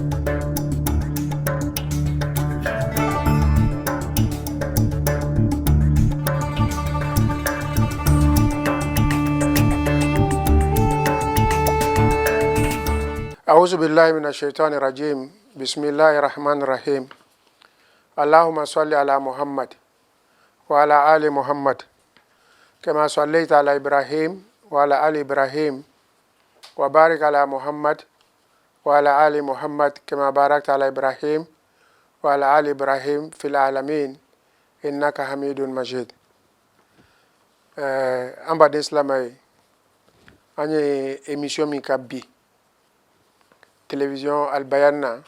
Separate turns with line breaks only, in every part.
أعوذ بالله من الشيطان الرجيم بسم الله الرحمن الرحيم اللهم صل على محمد وعلى آل محمد كما صليت على إبراهيم وعلى آل إبراهيم وبارك على محمد وعلى آل محمد كما باركت على إبراهيم وعلى آل إبراهيم في العالمين إنك حميد مجيد. أمبا ديسلامي أني émission mi kabbi télévision Al Bayan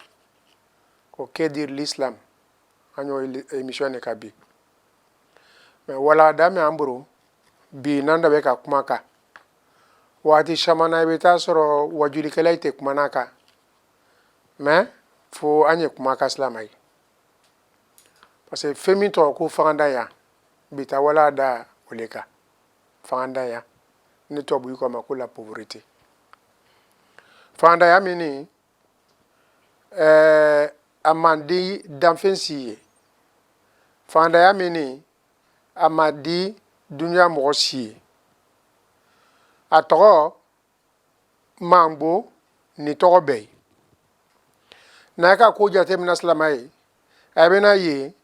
ko que dire l'islam anyo émission ne kabi mais wala dame amburu bi nanda be ka kuma ka wati shamana be ta soro wajuli kala te kuma naka mais fo anye kuma ka islamai parce que femi to ko fanga ya bi ta wala da oleka fanga ya ni to bu ko makula pauvreté fanga ya mini amandi danfensiye fanda ya mini amadi dunya mosi atoro mambo ni tobe na ka ko jate mina slamai abena yi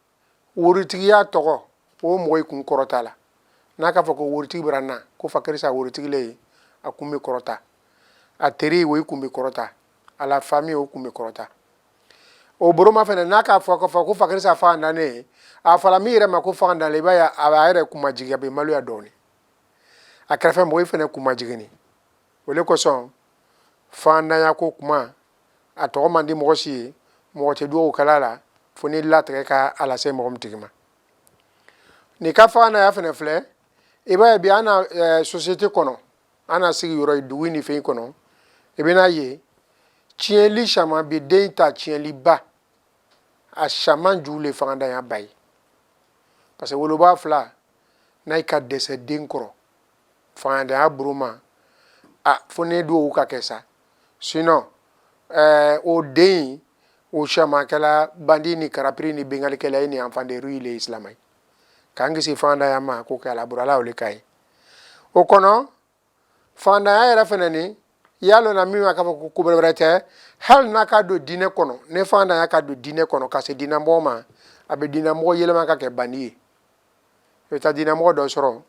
wuriti ya toro o moy kun korotala na ka fako wuriti brana ko fakari sa wuriti le akumi korota ateri wo ikumi korota à la famille o kumbe korota o boroma fene naka foko fakari sa fa ndane a fala mire mako fa ndale ba ya aere kuma jiga be malu ya doni akrefe mo fene kuma jigini ole ko son fa ndanya ko kuma ato mandi mo si mo te do kalala foni latre ka ala se mo mtigima ni ka fa na ya fene fle e ba bi ana société kono ana sigi yoro duwini fe kono e be na ye tienli chama bi denta tienli ba a chaman jule fanga ya bay parce que wolo ba fla nay ka dese dinkro fanga ya bruma a fone do ka kesa sinon o dein o chama kala bandini karapri ni bengali kala ni enfant de rue les islamai kangi si fanga ya ma ko kala burala o le kai o kono fanga ya era fenani yalo na mimi akafa kukubrete hal naka do dine kono ne fanda yaka do dine kono kase dina mboma abe dina mbo yele maka ke bani eta dina mbo do soro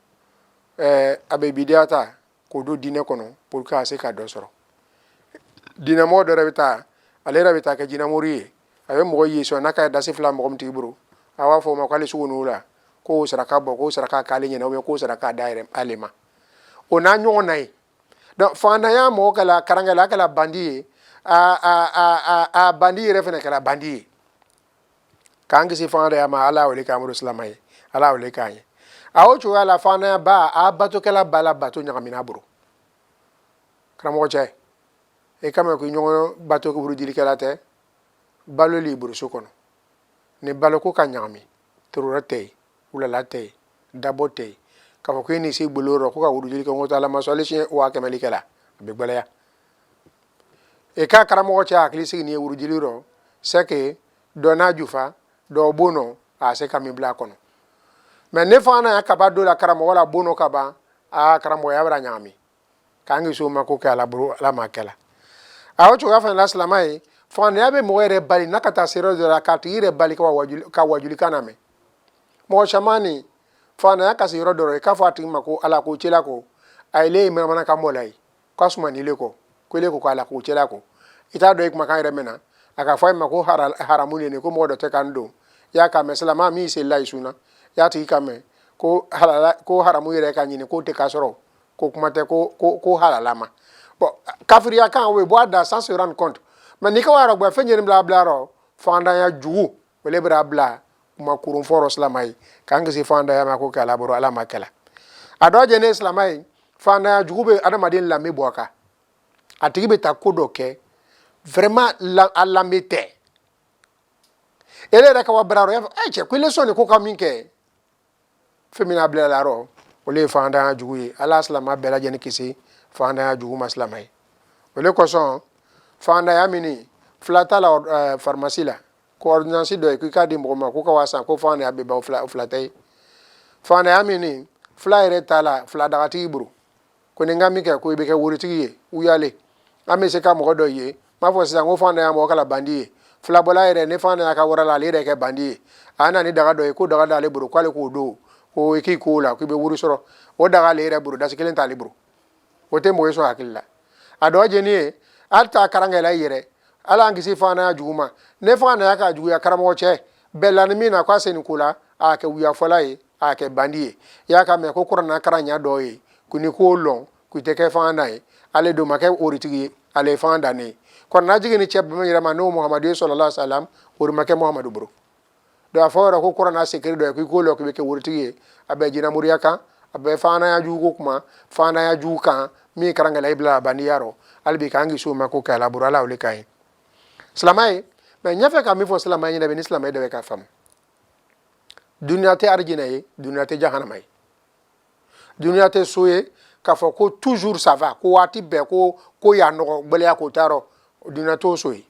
abe bidiata ko do dine kono pour ka se ka do soro dina mbo do rebita ale rebita ke dina mori abe mbo yeso naka da se flam mbo mtiburu awa fo ma kwale sugunula ko saraka bo ko saraka kale nyena o ko saraka daire alema ona nyonai donc fanda ya mo kala karangala kala bandi a bandi refene kala bandi kangi si fanda ya ma ala wali kamru islamai ala wali kanye a o chu ala fanda ya ba a bato kala bala bato nyakamina buru kramo che e kama ko nyongo bato ko buru dili kala te balo li buru sokono ne balo ko kanyami tururate ulalate dabote kafa ko ni si buloro ko ka wuduli ko ngota la masole shi wa kamali kala be gbala e ka karamo cha klisi ni wuduli ro seke dona jufa do bono a se kam bla kono mais ne fana ya kaba do la karamo wala bono kaba a karamo ya bra nyami kangi so mako kala bro la makala a o chuga fa la slamai fana ya be mo ere bali nakata sero de la katire bali ka wajuli kaname mo shamani fana ya kasi yoro doro ka fati mako ala ko chela ko aile mana ka molai kasuma ni leko ko leko ko ala ko chela ko ita do ik maka remena aka fa mako haramuni ne ko modo te kando ya ka mesela ma mi se lai suna ya ti kame ko halala ko haramu yere ka nyini ko te kasoro ko kuma te ko halala ma bo kafiri ya kan we bo da sans se rendre compte mais ni ka wara gba fenye bla bla ro fanda ya jugu wele bra bla kuma kurun foro islamai kangi si fanda ya mako kala boro ala makala adoje ne islamai fanda ya jugube adamadin la meboaka atigibe takodoke vraiment la mete ele reka wa braro ya eche kwile soni ko kaminke femina bla la ro ole fanda ya juguye ala islama bela jeni kisi fanda ya jugu maslamai ole ko son fanda ya mini flata la pharmacie la ko ordonnance do ko ka di mo ma ko ka wasa ko fa ne abe ba flata yi fa ne amini fla ere tala fla daga ti buru ko ne ngami ke ko be ke wuri ti ye uyale ame se ka mo do ye ma fo sa ngo fa ne mo kala bandi fla bola ere ne fa ne aka wora la le ke bandi ana ni daga do ko daga dale buru kwale ko do ko ki ko la ko be wuri soro o daga le ere buru da sikelen tali buru o te mo yeso hakilla ado jeni alta karanga la yere ala ngisi fana juma ne fana ya ka juya karamo che belani mina kwa sen kula ake wiya folai ake bandie ya ka me ko kurana karanya doyi kuni ko lon ku te ke fana e ale do make oritigi ale fana ne kon na jigini che be yira ma no muhammadu sallallahu alaihi wasallam or make muhammadu bro do afora ko kurana sekere do ko lo ko be ke oritigi abe jina muriyaka abe fana ya ju ko kuma fana ya ju kan mi karanga la ibla baniyaro albi kangi suma ko kala burala ole kai slamay mais nyafe ka mi fo slamay ni be ni slamay de ka fam dunya te arjina yi dunya te jahannama yi dunya te soye ka fo ko toujours ça va ko wati be ko ya no gbele ya ko taro dunya to soye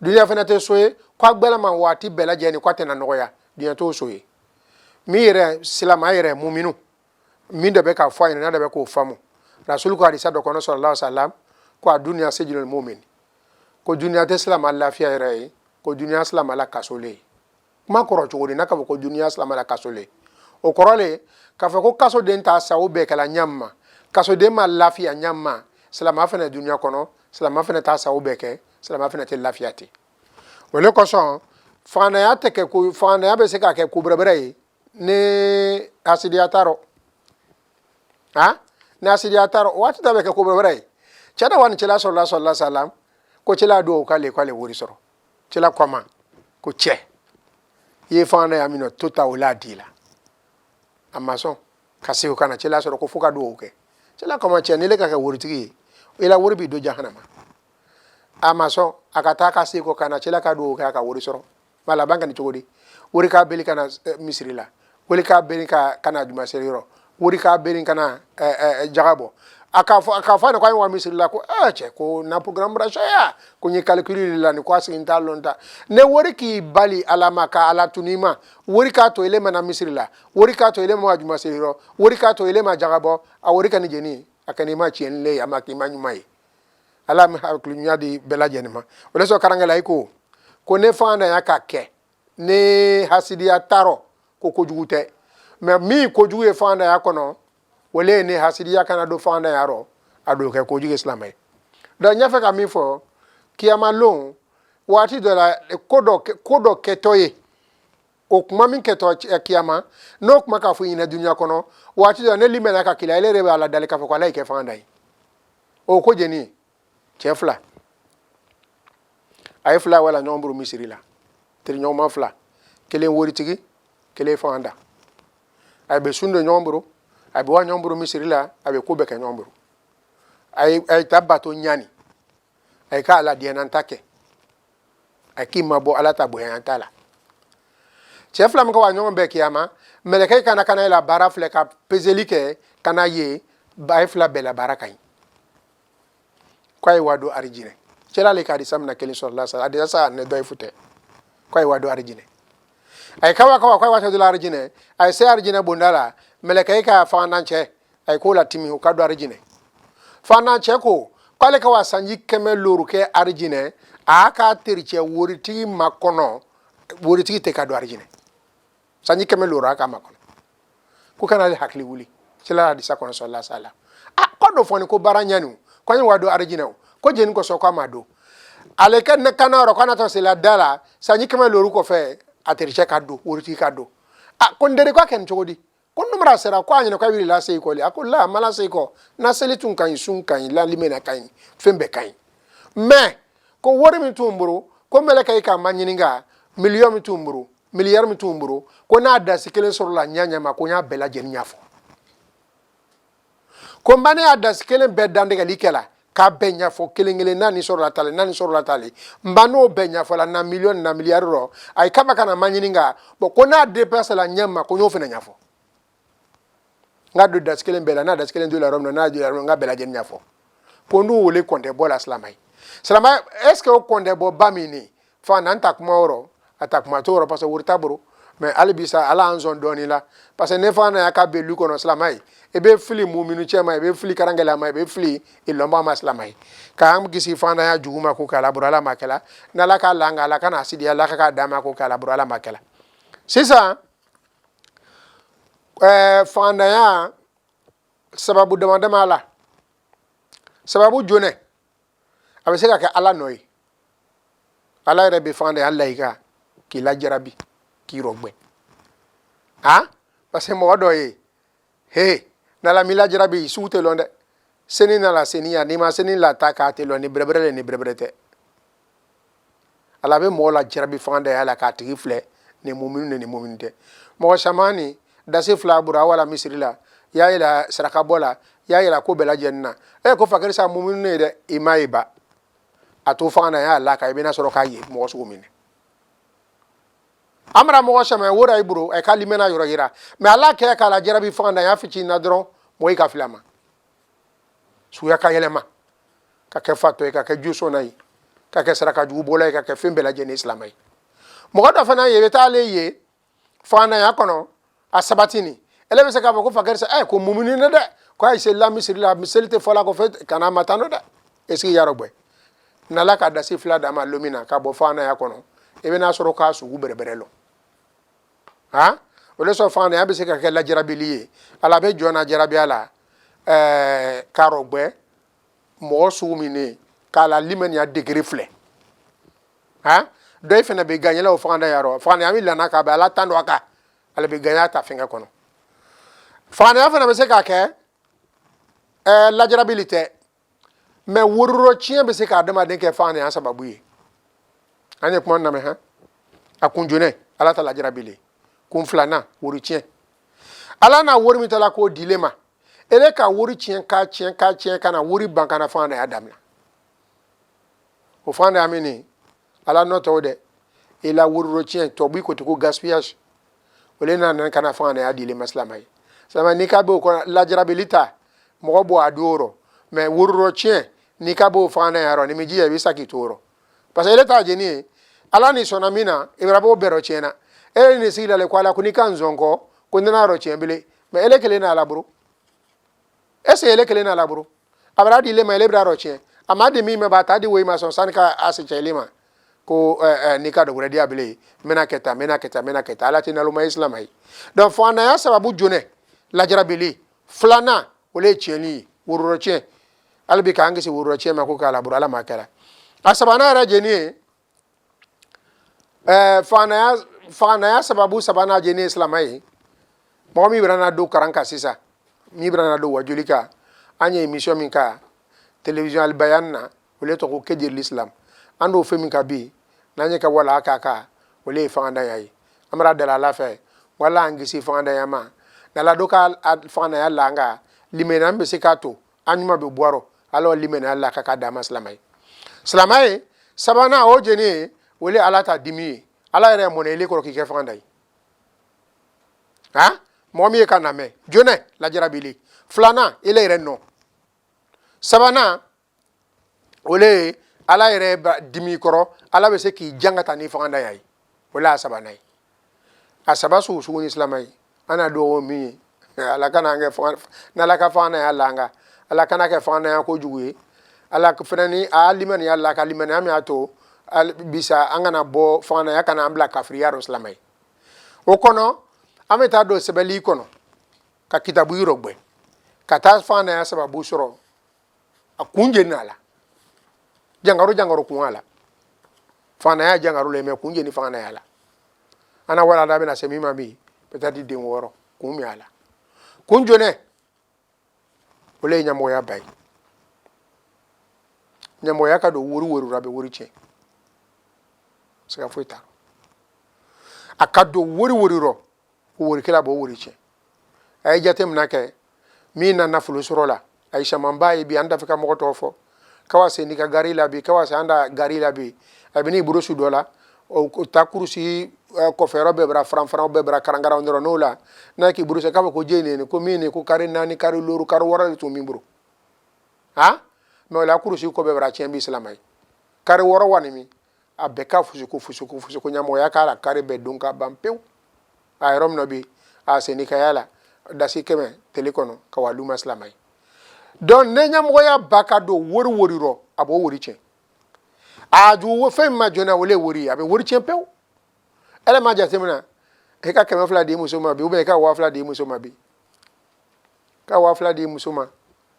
dunya fena te soye ko gbele man wati be la jeni ko tena no ya dunya to soye mi yere slamay yere mu'minu mi de be ka fo ina de be ko famu rasul ko hadisa do kono sallallahu alaihi wasallam ko dunya sejul mu'min ko dunya te islam alla fiya yere ko dunya islam ala kasole ma koro chogodi naka ko dunya islam ala kasole o korole ka fa ko kaso den ta sa o be kala nyamma kaso de ma lafiya nyamma islam afena dunya kono islam afena ta sa o be ke islam afena te lafiyati wole ko son fana ya te ke ko fana ya be se ka ke ko brebre ne asidia taro ha na asidia taro wati ta be ke ko brebre chada wan chela sallallahu alaihi wasallam ko chela do kale wori soro chela kwama ko che ye fana ya mino tota wala dila amason kasi ko kana chela soro ko fuka do ke chela kwama che ne le ka wori tigi ila wori bi do jahannama amason akata kasi ko kana chela ka do ka wori soro mala banga ni chogodi wori ka beli kana misrila wori ka beli kana juma seriro wori ka beli kana jagabo akafa ne kwa wa misiri la ko che ko na program rashaya ko ni calculer la ni kwa sinta lonta ne wori ki bali alama ka ala tunima wori ka to ile na misiri la wori ka to ile ma juma seriro wori ka to ile ma jagabo a wori ka ni jeni akani ma chien le amaki manyumai ala mi ha klunya di bela jenima wala so karanga la ko ne fanda ya ka ke ne hasidia taro ko jugute me mi ko juge fanda ya kono wole ne hasidiya kana do fanda yaro ado ke ko juge islamai da nyafe ka mi fo kiyama lon wati do la kodo ketoye o kuma min keto kiyama no kuma ka fu ina dunya kono wati do ne limena ka kila ile rebe ala dalika fo ko lai ke fanda yi o ko jeni chefla ay fla wala nombru misiri la tri nyoma fla kelen wori tigi kele fanda ay be sundo nyombro abi wa nyombro misiri la abi ko be ka nyombro ay tabato nyani ay ka ala dienan take ay kimabo ala tabo yan tala chef lam ko wa nyombe kiyama meleke kana ila barafle ka pezelike kana ye bay fla bela barakai kwai wado arjine cela le ka di samna kelin sallallahu alaihi wasallam adisa ne doy fute kwai wado arjine ay kawa kwai wado la arjine ay se arjine bondala meleke ka fananche ay ko la timi ko kado arjine fananche ko kale ka wasanji keme loru ke arjine aka teriche wori ti makono wori ti te kado arjine sanji keme loru aka makono ko kana le hakli wuli cela di sakono sallallahu alaihi wasallam ko do foni ko baranyanu ko nyi wado arjine ko jeni ko so ko amado ale ken ne kana ro kana to sila dala sanji keme loru ko fe ateriche kado wori ti kado ko ndere ko ken chogodi ko numra sera ko anyina ko wi la sey ko li akola mala sey ko na selitun kan sun kan la limena kan fembe kan mais ko wori mi tumburu ko mele kay ka manyininga million mi tumburu milliard mi tumburu ko na da sikelen soro la nyanya ma ko nya bela jen nyafo ko mbane ada sikelen be dande ga likela ka benya fo kelengele nani soro la tali mbano benya fo la na million na milliard ro ay kama kana manyininga bo ko na dépense la nyama ko nyofe na nyafo ngado da skelen bela na da skelen do la rom na do la rom nga bela jen nyafo pondu wole konte bola slamai Salama est-ce que o konde bo bamini fa nan takuma oro atakuma to oro parce que wurta bro mais albisa ala anzon doni la parce que ne fa na yaka belu kono salamai e be fili muminu chema e be fili karangela ma e be fili ilomba ma salamai ka am gisi fa na ya juguma ko kala bro ala makela na la ka langa la kana asidi ala ka dama ko kala bro ala makela sisa fa na ya sababu dama la sababu jone abeseka ka ala noy ala rebe fa na ya laika ki la jarabi ki rogbe parce que mo do he na la mila jarabi suute londe seni na la seni ya ni ma seni la taka te lo ni brebrele ni brebrete ala be mo la jarabi fande ala ka tigi fle ni muminu ni muminute mo shamani da se fla bura wala misrila ya ila saraka bola ya ila ko bela jenna ko fakari sa muminu ne de imaiba atu fana ya la ka ibina soro kaye mo so mine amra mo shama wora ibro e kalimena yoro hira me ala ke kala jarabi fanda ya fichi na dron mo ka filama su ya ka yelema ka ke fato ka ke juso nai ka ke saraka ju bola ka ke fembe la jeni islamai mo da fana ye betale ye fanda ya kono asabatini elebe se ka ko fakersa ko mumuni ne de ko ay se la misri la miselte fola ko fet kana matano da esi yaro boy na la ka da si fla da ma lumina ka bo fanda ya kono ebe na soro ka su bereberelo ole so fane ya be se ka ke la jarabilie ala be jona jarabiala karogbe mo su mine kala limen ya degré fle do ifena be gagner la o fane ya ro fane ya mi lana ka ba la tando aka ala be gagner ta finga kono fane ya fana be se ka ke la jarabilité mais wurro chien be se ka dama den ke fane ya sababu yi ane kuma na me akunjone ala ta la jarabilité kum flana wori chien ala na wori mitala ko dilema ele ka wori chien ka na wori banka na fana ya damna o fana amini ala no to de ila wori ro chien to bi ko to gaspillage ole na nan kana fana ya dilema islamai sama ni ka bo ko la jarabilita mo bo adoro mais wori ro chien ni ka bo fana ya ro ni miji ya bisa kitoro parce ele ta jeni ala ni sonamina ibrabo bero chiena ni sila le kwala kunika nzongo kunina ro chembele me ele kele na laburu ese ele kele na laburu abra di le ma ele bra ro chen amade mi me bata di we ma son sanika asichelima ko nika do gure dia bele mena keta ala tina luma islamai donc fo na ya sababu jone la jarabili flana ole cheni wuro chen albi ka angisi wuro chen ma ko kala buru ala makala asabana ra jeni fana ya sababu sabana jeni islamai mo mi brana do karanka sisa mi brana do wajulika anya emission minka television al bayanna wole to ko kedir l'islam ando fe minka bi nanya ka wala kaka wole fanda yayi amra dala la fe wala angisi fanda yama na la doka fanda ya langa limena mbe sikato anyuma be boaro alo limena la kaka dama islamai sabana o jeni wole alata dimi ala ere mo ne ile ko ki ke fandai mo mi ka na me jone la jarabili flana ile ere no sabana wole ala ere dimi koro ala be se ki jangata ni fanda yayi wala sabana asaba su ni islamai ana do mi ala kana nge na la ka fana ya langa ala kana ke fana ya ko juwe ala ka fani aliman ya la ka liman ya mi ato bisa angana bo fana ya kana ambla kafriya islamai okono ameta do sebeli kono ka kitabu yurogbe kata fana ya sababu soro akunje nala jangaro kunala fana ya jangaro le me kunje ni fana ya la ana wala da bena semima mi petati den woro kumi ala kunjone ole nyamo ya bai nyamo ya ka do wuru rabe wuri che sika fuita akado wuri ro wuri kila bo wuri che ay jatem nake mi na fulu surola aisha mambaye bi anda fika mo tofo kawase ni ka gari labi kawase anda gari labi abini burusu dola o takurusi ko fero be bra fran be bra karangara ndoro nola na ki burusu ka ko jeni ko mini ko kare nani kare loru kare wara to mi buru no la kurusi ko be bra chembi islamai kari wɔɔrɔ wani mi a bɛɛ ka fusuku ɲamɔgɔya k'a la kari bɛɛ don ka ban pewu a yɔrɔ min na bi a senikaya la dasi kɛmɛ tele kɔnɔ ka wa luma silamɛ ye donc ne ɲamɔgɔya ba ka don wari rɔ a b'o wari tiɲɛ a jugu fɛn min ma jɔn na o le ye wari ye a bɛ wari tiɲɛ pewu ɛlɛ ma jateminɛ e ka 200 di muso ma bi ou bien e ka 2000 di muso ma bi ka 2000 di muso ma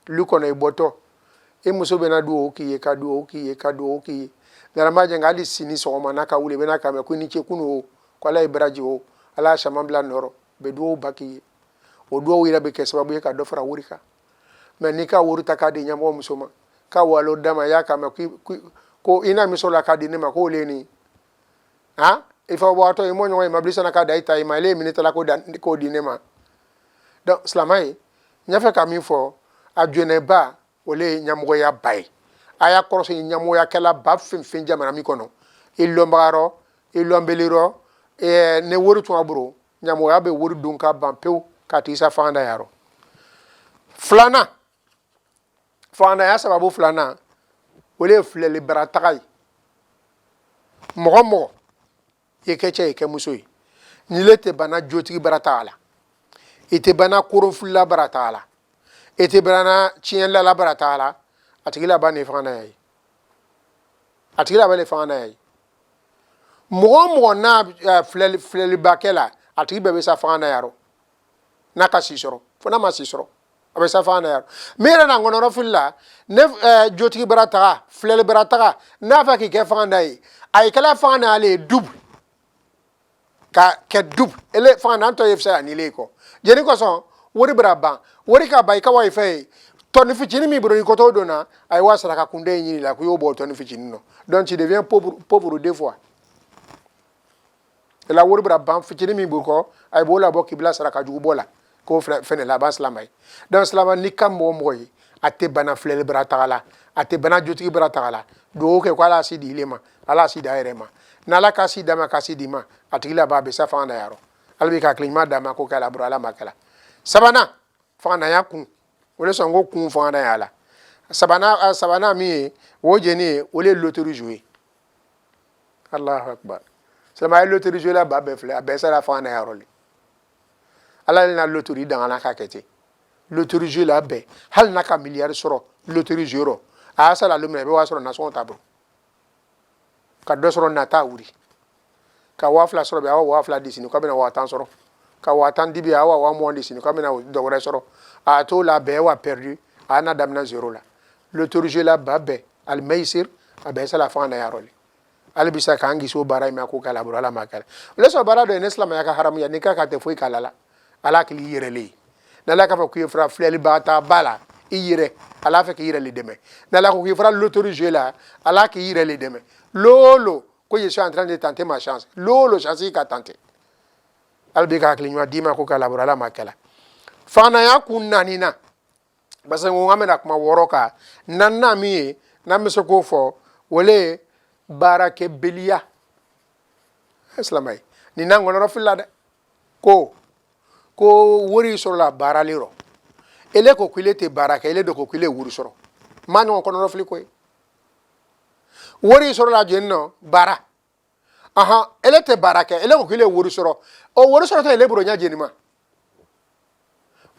lu kɔnɔ i bɔtɔ e muso bɛna duwawu k'i ye ka duwawu k'i ye ka duwawu k'i ye nana jɛ hali sini sɔgɔma n'a ka wuli bɛna ka mɛn ko ni ce kunu o ko ala ye baraji o ala sama bila nɔrɔ bɛ duwawu ba k'i ye o duwawu yɛrɛ bɛ kɛ sababu ye ka dɔ fara wari kan mais n'i ka wari ta k'a di ɲɛmɔgɔ muso ma ka walo dama y'a ka mɛn ko i n'a muso la k'a di ne ma k'o le ni han il faut wato i mo ɲɔgɔn ye mabili sana ka da i ta i ma ele minute la k'o di ne ma donc silamɛ ye n y'a fɛ ka min fɔ a jɔnɛba o le ye ɲɛmɔgɔya ba ye a y'a kɔrɔsɔ ɲɛmɔgɔyakɛla ba fɛn fɛn jamana min kɔnɔ i lɔnbaga rɔ i lɔnbeli rɔ ne wari tun a bolo ɲɛmɔgɔya bɛ wari don ka ban pewu k'a tigi sa fangada yɔrɔ filanan fangadaya sababu filanan o le ye filɛli barataga ye mɔgɔ mɔgɔ i kɛ cɛ i kɛ muso ye ni le tɛ bana jotigi barataga la i tɛ bana koronfilila barataga la i tɛ bana tiɲɛlila barataga la a tigi laban ni fangadaya ye a tigi laban ni fangadaya ye mɔgɔ mɔgɔ n'a filɛliba kɛ la a tigi bɛɛ bɛ sa fangadaya yɔrɔ n'a ka si sɔrɔ fo n'a ma si sɔrɔ a bɛ sa fangadaya yɔrɔ min yɛrɛ na ŋɔnɔrɔ fili la ne jotigi barataga filɛli barataga n'a fɛ k'i kɛ fangada ye a ye kɛla fangada ale ye dubu ka kɛ dubu ele fangada an tɔ ye fisaya ni le kɔ jeni kɔsɔn wari bɛra ban wari ka ban i ka wa i fɛ ye tɔni fitinin min bolo i kɔtɔ don na a ye wa saraka kunde in ɲini la ko i y'o bɔ tɔni fitinin nɔ donc tu deviens pauvre deux fois la wari bɛra ban fitinin min bolo kɔ a ye b'o labɔ k'i bila saraka jugu bɔ la k'o fɛnɛ laban silamɛ ye donc silamɛ n'i ka mɔgɔ mɔgɔ ye a tɛ bana filɛli barataga la a tɛ bana jotigi barataga la duwawu kɛ ko ala si di ile ma ala si da yɛrɛ ma n'ala ka si d'a ma ka si di ma a tigi laban a bɛ sa fangada yɔrɔ ala bɛ ka hakili ɲuman d'a ma ko kɛ la bolo ala ma kɛ la sabanan fangadaya kun o le sɔn ko kun fangadaya la sabanan min ye o jeni ye o le ye loterie jouer alahu akbar silamɛ a ye loterie jouer la ba bɛɛ filɛ a bɛɛ sera fangadaya yɔrɔ le ala le na loterie dangana ka kɛ ten loterie jouer la bɛɛ hali n'a ka miliyari sɔrɔ loterie jouer rɔ a y'a sara don min na i bɛ wa sɔrɔ nasɔngɔ t'a bolo ka dɔ sɔrɔ nata wuli ka 2000 sɔrɔ bi a wa 2000 di sini k'a bɛna 1000 sɔrɔ ka 1000 di bi a wa 1000 di sini k'a bɛna dɔ wɛrɛ sɔrɔ a t'o la bɛɛ wa perdu a n'a daminɛ zéro la loterie jouer la ba bɛɛ alimayisir a bɛɛ sera fangada yɔrɔ le hali bisa k'an kisi o baara in ma ko k'a la bolo ala ma kɛ la o le sɔrɔ baara dɔ ye ne silamɛya ka haramuya n'i ka tɛ foyi k'a la ala hakili i yɛrɛ le ye n'ala k'a fɔ k'i ye fara filɛlibaga ta ba la i yɛrɛ ala fɛ k'i yɛrɛ le dɛmɛ n'ala ko k'i fara loterie jouer la ala k'i yɛrɛ le dɛmɛ lolo ko je suis en train de tenter ma chance lolo chance i ka tenter ala bɛ ka hakili ɲuman d'i ma ko k'a la bolo ala ma kɛ la fangadaya kun naani na parce que n ko an bɛna kuma wɔɔrɔ kan naaninan min ye n'an bɛ se k'o fɔ o le ye baarakɛbaliya silamɛ ye nin na ŋɔnɔrɔ fili la dɛ ko wari sɔrɔla baarali rɔ ele ko k'ile tɛ baara kɛ ele de ko k'ile ye wari sɔrɔ maa ɲɔgɔn kɔnɔrɔ fili ko ye wari sɔrɔla jeni nɔ baara ele tɛ baara kɛ ele ko k'ile ye wari sɔrɔ o wari sɔrɔtɔ ele bolo ɲɛ jeni ma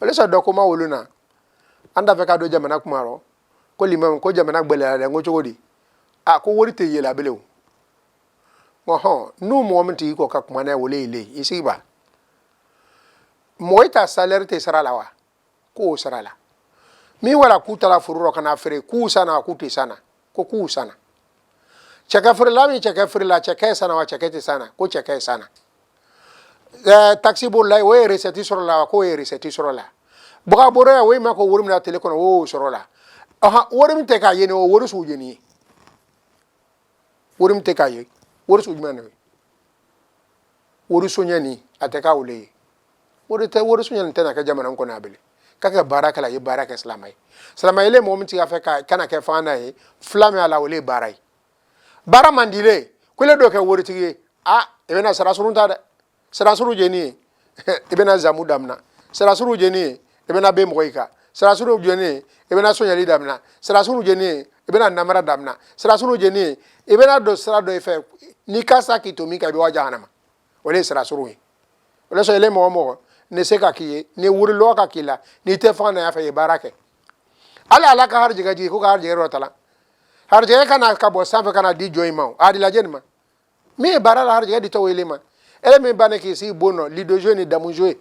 ole sɔrɔ dɔ ko ma wolo na an da fɛ ka don jamana kuma rɔ ko limamu ko jamana gbɛlɛyara dɛ n ko cogo di ko wari tɛ yɛlɛ bilen o n'u mɔgɔ min tigi kɔ ka kuma n'a ye wole ile i sigi ba mɔgɔ ta salaire tɛ sara la wa k'o sara la min wala k'u taara foro rɔ ka na feere k'u sanna k'u tɛ sanna ko k'u sanna cɛkɛ feerela min cɛkɛ feerela cɛkɛ ye sanna wa cɛkɛ tɛ sanna ko cɛkɛ ye sanna taxi bolila o ye recette sɔrɔ la wa k'o ye recette sɔrɔ la baga bɔra ya o ye ma ko wari min na tele kɔnɔ o y'o sɔrɔ la wari min tɛ k'a ye nin o wari sugu jeni ye wari min tɛ k'a ye wari sugu jumɛn de ye wari soɲɛ nin a tɛ k'a wele ye wari soɲɛ nin tɛ na kɛ jamana in kɔnɔ a bele k'a kɛ baara kɛ la i ye baara kɛ silamɛ ye silamɛ ye mɔgɔ min tɛ k'a fɛ kana kɛ fangada ye fila min a la o le ye baara ye baara man di le ko ile dɔ kɛ waritigi ye i bɛna sarasurun ta dɛ sarasuru jeni ye i bɛna zamu daminɛ sarasuru jeni ye i bɛna bɛn mɔgɔ i kan sarasuru jeni ye i bɛna soɲɛli daminɛ sarasuru jeni ye i bɛna namara daminɛ sarasuru jeni ye ibena do sira do ife ni kasa ki to mi ka bi wa jahannama wala sira suru wala so ele mo ne se ka ki ne wuri lo ka kila ni te fa na ya fa barake ala ka harje gaji ko ka harje ro tala harje kana ka bo sanfe kana di joy ma adi la jenma mi barala harje di to wele ma ele mi bane ki si bono lido joni damu jouer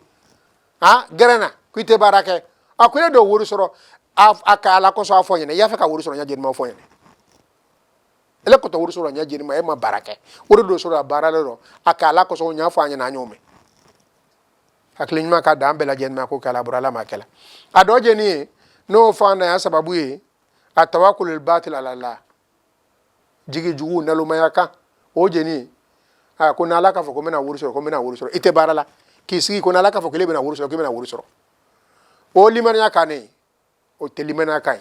ha grana kuite barake akure do wuri soro aka ala ko so afo nyene ya fa ka wuri soro nya jenma afo nyene ele ko to wuri soro nya jenma e ma barake wuri do soro barale ro aka ala ko so nya afo nyene na nyome haklinyma ka dambe la jenma ko kala burala makela adoje ni no fanda ya sababu ye atawakulul batil ala Allah jigi jugu naluma yaka oje ni ko na alaka fo ko mena wuri soro ite barala kisi ko na alaka fo ko le mena wuri soro ko mena wuri soro o liman yakane o te liman yakai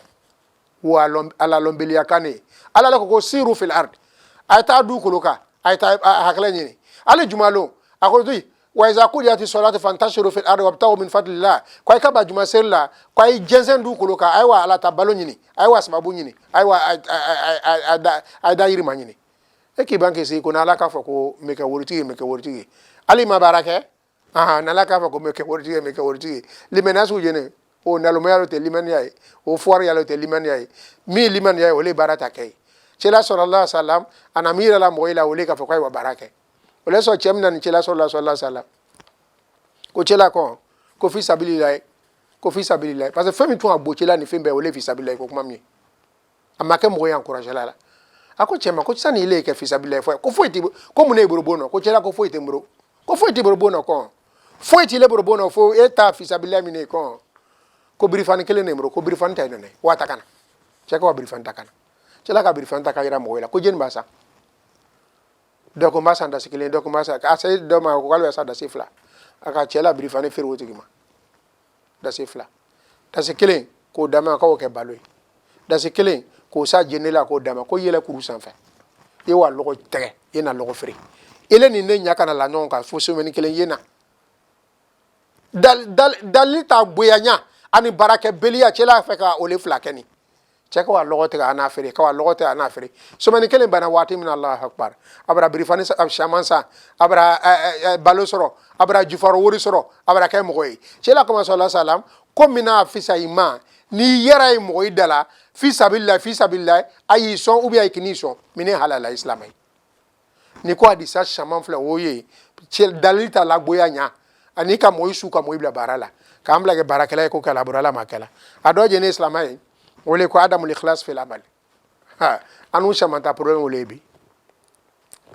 wa ala lombeli yakane ala la ko siru fil ard ayta du kuluka ayta hakla ni ala jumalo akodo wa iza qudiyati salatu fantashiru fil ardi wabtagu min fadlillah kwa ka ba juma sella kwa jensen du kuluka aywa ala tabalo nyini aywa sababu nyini aywa ada yiri manyini eki banke si ko na ala ka fo ko meka wurti ali mabarake na ala ka fo ko meka wurti limena su jene o naluma yalo te liman yayi o fuar yalo te liman yayi mi liman yayi o le barata kay cela sallallahu alaihi wasallam anamira la moila o le ka fo kwa wa barake ole so chemna ni chela sallallahu alaihi wasallam ko chela ko fi sabilillah parce que femi to agbo chela ni fembe ole fi sabilillah ko kuma mi amake mo ya encourager la ako chema ko tsani ile ke fi sabilillah ko foiti ko mu ne borobono ko chela ko foiti mbro ko foiti borobono ko foiti le borobono fo eta fi sabilillah mi ne ko brifan kele ne mbro ko brifan tay ne wata kana cheka wa brifan takana chela ka brifan takayira mo wela ko jen basa doko masa nda sikile doko masa asa do ma ko kalwa sa da sifla aka chela brifane fer woti gima da sifla da sikile ko dama ko ke baloi da sikile ko sa jenela ko dama ko yele kuru sanfa e wa logo tege ina logo fri ele ni ne nyaka na la non ka fo so meni kele yena dalita boyanya ani barake belia chela fa ka ole flakeni cheka wa logote ga ana fere ka wa logote ana fere so mani kelen bana wati min Allah akbar abra brifani sa shamansa abra balosoro abra jufaro wori soro abra kay mogoy chela kuma sallallahu alaihi wasallam komina fisa ima ni yera ay mogoy dala fi sabilillah ayi son ubi ay kini son mine halala islamay ni ko hadisa shaman fla woye chel dalita la boyanya ani ka moy su ka moy bla barala ka ambla ke barakala ko kala burala makala adoje ne islamay wole ko adamul ikhlas fil amal anu chamanta problème wole bi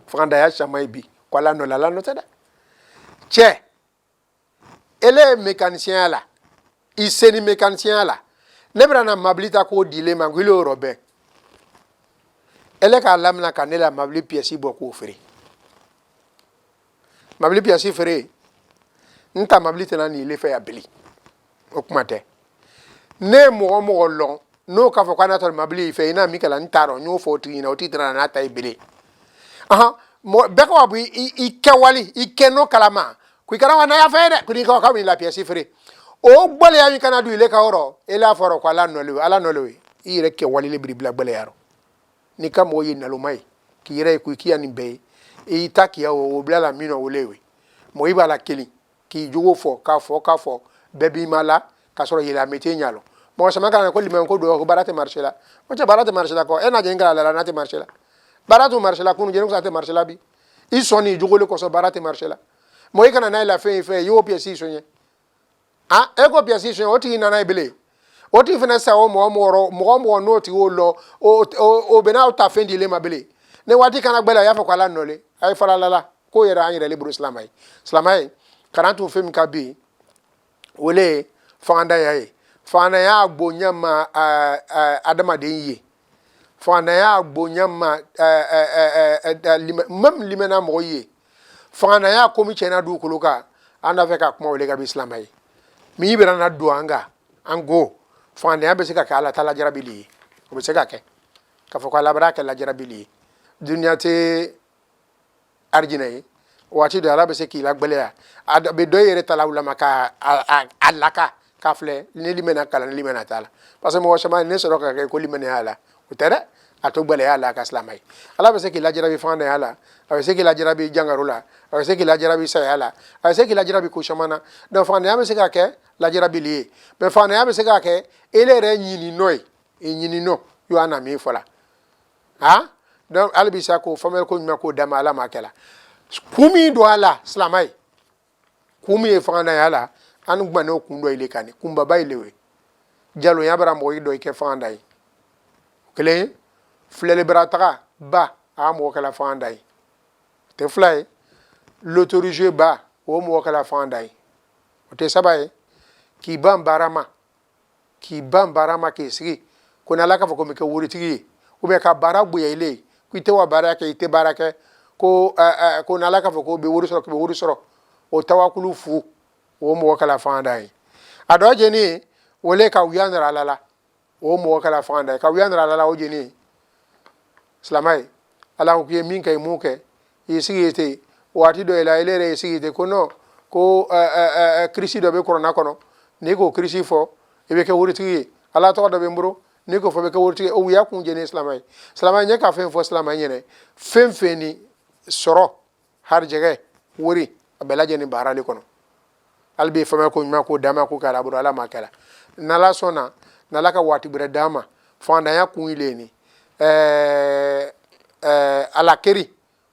fanda ya chamay bi ko la no tada che ele mécanicien la iseni mécanicien la nebrana mablita ko dile mangilo robe ele ka lamna kanela mabli pièce bo ko fere mabli pièce fere nta mabli tena ni le fe ya beli okumate ne mo long no ka fo kana to mabli fe ina mi kala ntaro nyo fo trina o titra na ta ibele mo be ko abu I kewali I keno kalama ku kara wana ya fe de ku ni ka mi la pièce fere o gbole ya mi kana du ile ka oro ele aforo kwa la no lewe I re kewali le bribla gbole yaro ni ka mo yi na lo mai ki re ku ki ani be e taki ya o bla la mi no lewe mo iba la keli ki jugo fo ka fo bebi mala ka soro yela mete nyalo mo sama kana ko limen ko do ko barate marchela mo cha barate marchela ko ena jenga la nate marchela baratu marchela kunu jenu sa te marchela bi I soni jugole ko so barate marchela mo ikana na la fe yo piesi sonye e ko piesi sonye oti na na ibele oti fena sa o mo no ti o lo o bena o ta fendi le mabele ne wati kana gbela ya fa kwala nole ay fala la ko yera anyere le bru islamai kana tu fem ka bi wole fanda yae fana ya agbonyama adama de yi fana ya agbonyama mem limena moye fana ya komi chena du kuluka anda feka kuma wele ga islamai mi yibira na du anga ango fana ya besika ka ala tala jarabili o besika ke ka fo kala baraka la jarabili dunya te arjinai wati do ala besiki la gbele ya be doyere tala ulama ka alaka kafle ni limena kala ni limena tala parce que mo chama ne so ko limena ala utere ato gbale ala ka silamai ala be se ki lajarabi fanda ala a be se ki lajarabi jangarula a be se ki lajarabi sayala a be se ki lajarabi ko shamana donc fanda ya be se ka ke lajarabi lié mais fanda ya be se ka ke ele re nyini noy e nyini no yo ana mi fola ha donc albi sa ko famel ko nyma ko dama ala makela kumi do ala silamai kumi e fanda ya ala an gbano kundo ile kani kumba baylewe jalo ya bara mo do ke fanda yi kele flele brataga ba a mo kala fandai te flay l'autorité ba o mo kala fandai te sabaye ki bam barama ke sigi ko na laka foko me ke wuri tigi o be ka barabu ya ile ku te wa baraka ite baraka ko ko na laka foko be wuri soro o tawakulu fu o mo kala fandai ado jeni wole ka wiyanra lala o mo kala fandai ka wiyanra lala o jeni silamai ala ko min kay muke yisigite wati do ila ilere yisigite kono ko krisi do be corona kono ni ko krisi fo e be ke wurti ala to do be mburo ni ko fo be ke wurti o wiya ku jeni silamai nya ka fen fo silamai nyene fen feni soro har jege wuri abela jeni barali kono albi fama ko nyma ko dama ko kala buru ala makala nala sona nala ka wati bure dama fanda ya ku ileni ala keri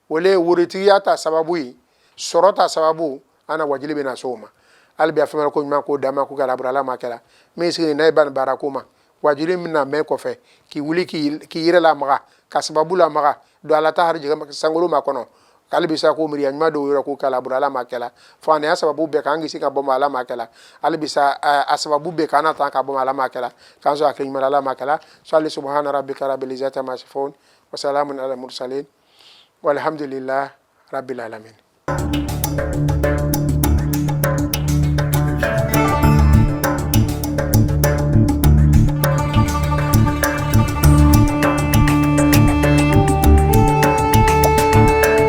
wole wuriti yata sababu yi sorota sababu ana wajili bena soma albi afama ko nyma ko dama ko kala brala makala mesi na ban barakuma wajili minna me ko fe ki wuli ki yire la maga ka sababu la maga do ala ta harje sangolo makono albi sa ko miri nyma do yoro ko kala brala makala fane ya sababu be kangi sika boma ala makala albi sa asababu be kana ta ka boma ala makala kanzo akli mala makala salli subhana rabbika rabbil izzati ma yasifun wa salamun ala mursalin walhamdulillah rabbil alamin